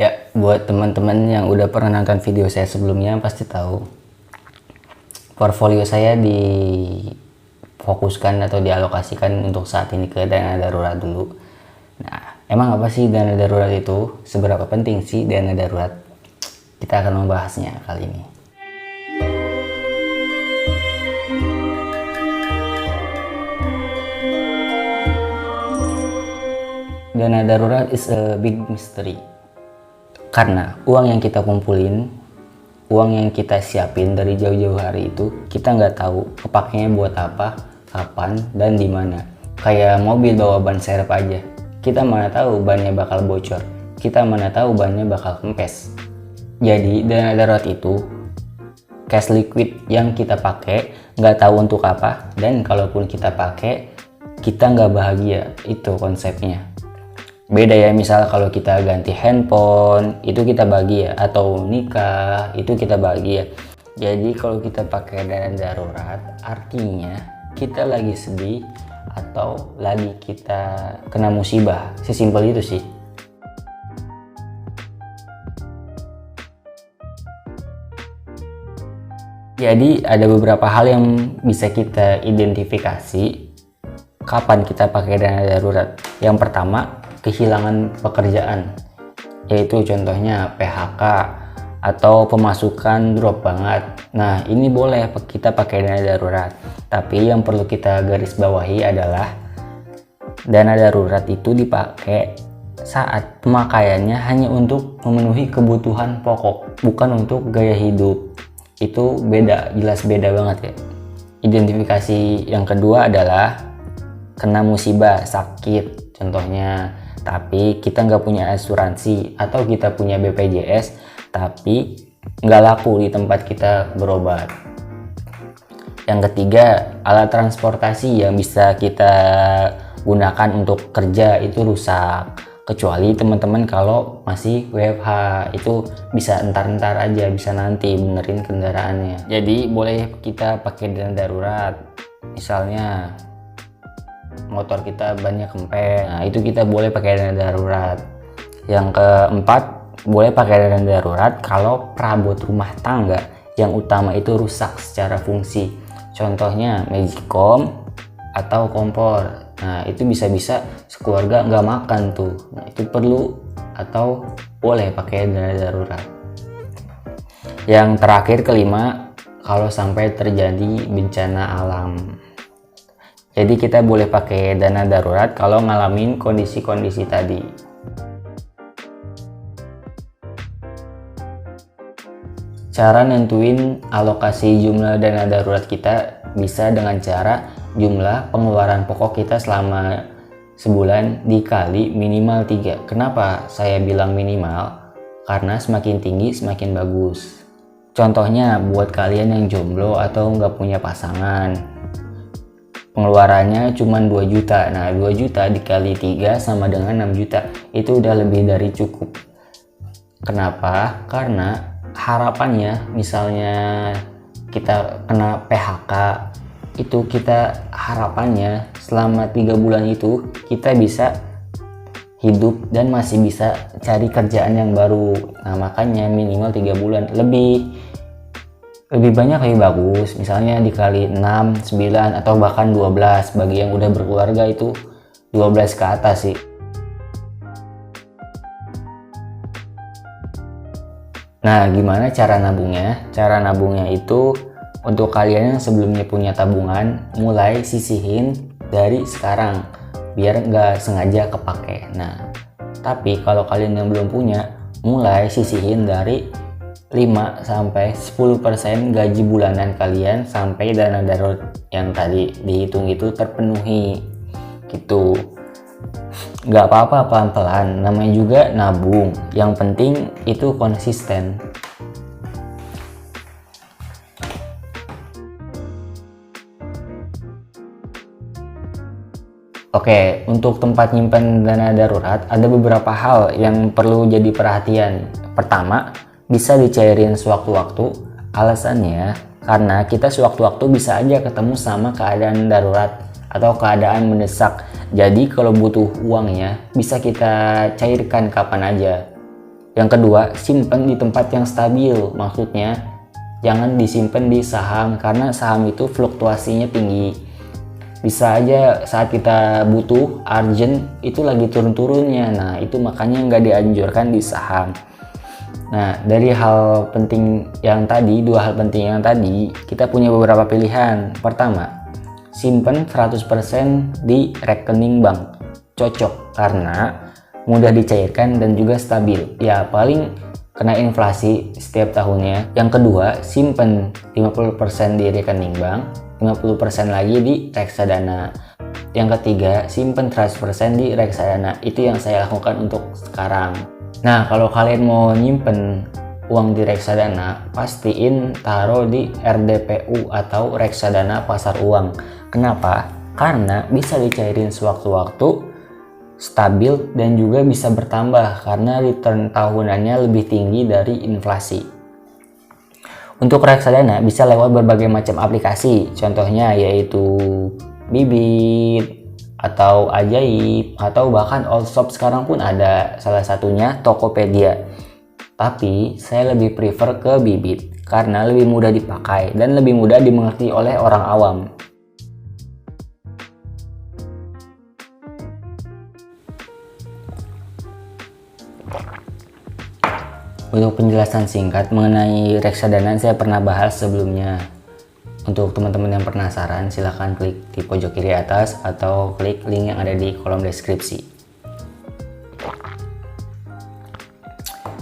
Ya, buat teman-teman yang udah pernah nonton video saya sebelumnya pasti tahu portfolio saya difokuskan atau dialokasikan untuk saat ini ke dana darurat dulu. Nah, emang apa sih dana darurat itu? Seberapa penting sih dana darurat? Kita akan membahasnya kali ini. Dana darurat is a big mystery. Karena uang yang kita kumpulin, uang yang kita siapin dari jauh-jauh hari itu, kita nggak tahu kepakainya buat apa, kapan, dan di mana. Kayak mobil bawa ban serep aja. Kita mana tahu bannya bakal bocor. Kita mana tahu bannya bakal kempes. Jadi dana darurat itu cash liquid yang kita pakai, nggak tahu untuk apa, dan kalaupun kita pakai, kita nggak bahagia. Itu konsepnya. Beda ya, misal kalau kita ganti handphone itu kita bahagia, atau nikah itu kita bahagia. Jadi kalau kita pakai dana darurat artinya kita lagi sedih atau lagi kita kena musibah. Sesimpel itu sih. Jadi ada beberapa hal yang bisa kita identifikasi kapan kita pakai dana darurat. Yang pertama, kehilangan pekerjaan, yaitu contohnya PHK atau pemasukan drop banget. Nah, ini boleh kita pakai dana darurat, tapi yang perlu kita garis bawahi adalah dana darurat itu dipakai saat pemakaiannya hanya untuk memenuhi kebutuhan pokok, bukan untuk gaya hidup. Itu beda, jelas beda banget ya. Identifikasi yang kedua adalah kena musibah, sakit contohnya, tapi kita nggak punya asuransi, atau kita punya BPJS tapi nggak laku di tempat kita berobat. Yang ketiga, alat transportasi yang bisa kita gunakan untuk kerja itu rusak, kecuali teman-teman kalau masih WFH, itu bisa entar-entar aja, bisa nanti benerin kendaraannya. Jadi boleh kita pakai dana darurat, misalnya motor kita bannya kempes, nah itu kita boleh pakai dana darurat. Yang keempat, boleh pakai dana darurat kalau perabot rumah tangga yang utama itu rusak secara fungsi, contohnya magicom atau kompor. Nah itu bisa-bisa sekeluarga nggak makan tuh, nah itu perlu atau boleh pakai dana darurat. Yang terakhir, kelima, kalau sampai terjadi bencana alam. Jadi kita boleh pakai dana darurat kalau ngalamin kondisi-kondisi tadi. Cara nentuin alokasi jumlah dana darurat kita bisa dengan cara jumlah pengeluaran pokok kita selama sebulan dikali minimal 3. Kenapa saya bilang minimal? Karena semakin tinggi semakin bagus. Contohnya buat kalian yang jomblo atau nggak punya pasangan, pengeluarannya cuma 2 juta. Nah 2 juta dikali 3 sama dengan 6 juta. Itu udah lebih dari cukup. Kenapa? Karena harapannya misalnya kita kena PHK, itu kita harapannya selama 3 bulan itu kita bisa hidup dan masih bisa cari kerjaan yang baru. Nah makanya minimal 3 bulan. Lebih banyak lebih bagus, misalnya dikali 6, 9, atau bahkan 12. Bagi yang udah berkeluarga itu 12 ke atas sih. Nah gimana cara nabungnya? Cara nabungnya itu untuk kalian yang sebelumnya punya tabungan, mulai sisihin dari sekarang biar nggak sengaja kepake. Nah tapi kalau kalian yang belum punya, mulai sisihin dari 5-10% gaji bulanan kalian sampai dana darurat yang tadi dihitung itu terpenuhi gitu. Nggak apa-apa, pelan-pelan, namanya juga nabung. Yang penting itu konsisten. Oke, untuk tempat nyimpan dana darurat ada beberapa hal yang perlu jadi perhatian. Pertama, bisa dicairin sewaktu-waktu. Alasannya karena kita sewaktu-waktu bisa aja ketemu sama keadaan darurat. atau keadaan mendesak. Jadi kalau butuh uangnya bisa kita cairkan kapan aja. Yang kedua, simpan di tempat yang stabil. Maksudnya jangan disimpan di saham karena saham itu fluktuasinya tinggi. Bisa aja saat kita butuh urgent itu lagi turun-turunnya. Nah itu makanya nggak dianjurkan di saham. Nah dari hal penting yang tadi, dua hal penting yang tadi, kita punya beberapa pilihan. Pertama, simpan 100% di rekening bank. Cocok karena mudah dicairkan dan juga stabil. Ya paling kena inflasi setiap tahunnya. Yang kedua, simpan 50% di rekening bank, 50% lagi di reksadana. Yang ketiga, simpan 100% di reksadana. Itu yang saya lakukan untuk sekarang. Nah, kalau kalian mau nyimpen uang di reksadana, pastiin taruh di RDPU atau reksadana pasar uang. Kenapa? Karena bisa dicairin sewaktu-waktu, stabil, dan juga bisa bertambah karena return tahunannya lebih tinggi dari inflasi. Untuk reksadana bisa lewat berbagai macam aplikasi, contohnya yaitu Bibit atau Ajaib atau bahkan Allshop sekarang pun ada, salah satunya Tokopedia. Tapi saya lebih prefer ke Bibit karena lebih mudah dipakai dan lebih mudah dimengerti oleh orang awam. Untuk penjelasan singkat mengenai reksadana saya pernah bahas sebelumnya. Untuk teman-teman yang penasaran silahkan klik di pojok kiri atas atau klik link yang ada di kolom deskripsi.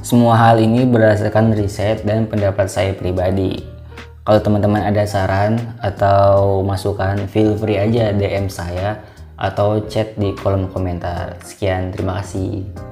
Semua hal ini berdasarkan riset dan pendapat saya pribadi. Kalau teman-teman ada saran atau masukan, feel free aja DM saya atau chat di kolom komentar. Sekian, terima kasih.